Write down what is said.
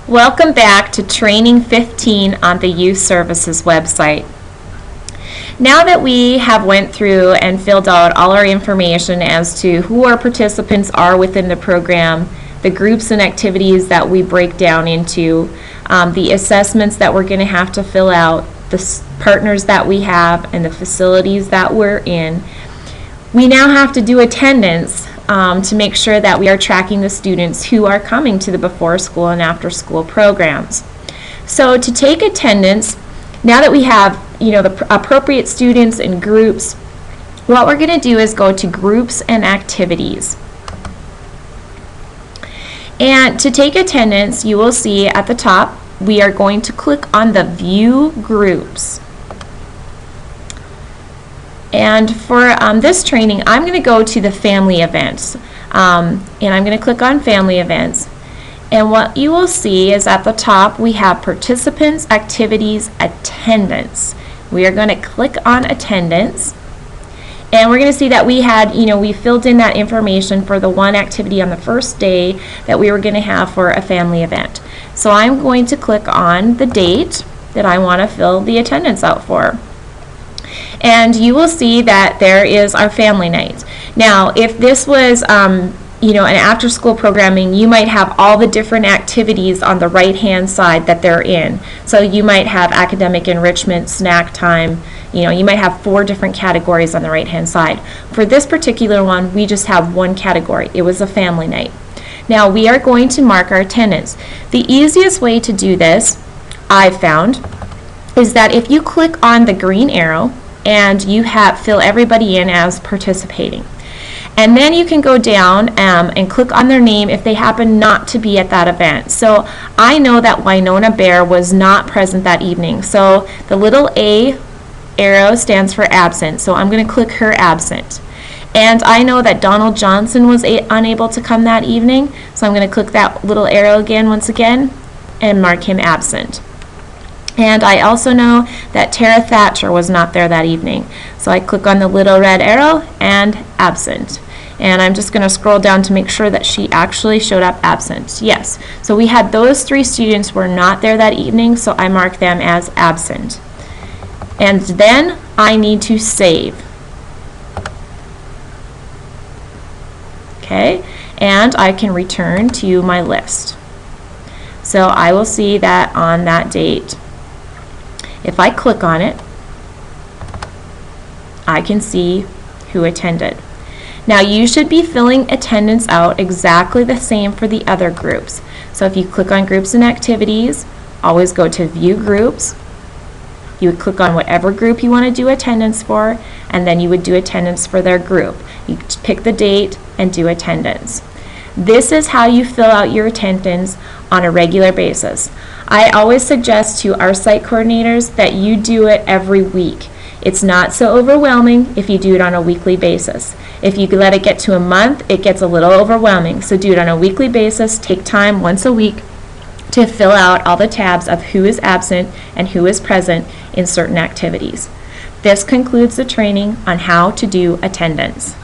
Welcome back to Training 15 on the Youth Services website. Now that we have went through and filled out all our information as to who our participants are within the program, the groups and activities that we break down into, the assessments that we're going to have to fill out, the partners that we have, and the facilities that we're in, we now have to do attendance to make sure that we are tracking the students who are coming to the before school and after school programs. So to take attendance, now that we have the appropriate students and groups, what we're going to do is go to groups and activities. And to take attendance, you will see at the top we are going to click on the View Groups. And for this training, I'm going to go to the family events. And I'm going to click on family events. And what you will see is at the top we have participants, activities, attendance. We are going to click on attendance. And we're going to see that we had, we filled in that information for the one activity on the first day that we were going to have for a family event. So I'm going to click on the date that I want to fill the attendance out for. And you will see that there is our family night. Now, if this was, an after-school programming, you might have all the different activities on the right-hand side that they're in. So you might have academic enrichment, snack time. You might have 4 different categories on the right-hand side. For this particular one, we just have one category. It was a family night. Now, we are going to mark our attendance. The easiest way to do this, I've found, is that if you click on the green arrow and you fill everybody in as participating. And then you can go down and click on their name if they happen not to be at that event. So I know that Winona Bear was not present that evening. So the little A arrow stands for absent. So I'm going to click her absent. And I know that Donald Johnson was unable to come that evening. So I'm going to click that little arrow again once again and mark him absent. And I also know that Tara Thatcher was not there that evening. So I click on the little red arrow and absent. And I'm just going to scroll down to make sure that she actually showed up absent. Yes. So we had those 3 students were not there that evening, so I mark them as absent. And then I need to save. Okay. And I can return to my list. So I will see that on that date. If I click on it, I can see who attended. Now you should be filling attendance out exactly the same for the other groups. So if you click on groups and activities, always go to View Groups. You would click on whatever group you want to do attendance for, and then you would do attendance for their group. You pick the date and do attendance. This is how you fill out your attendance on a regular basis. I always suggest to our site coordinators that you do it every week. It's not so overwhelming if you do it on a weekly basis. If you let it get to a month, it gets a little overwhelming. So do it on a weekly basis. Take time once a week to fill out all the tabs of who is absent and who is present in certain activities. This concludes the training on how to do attendance.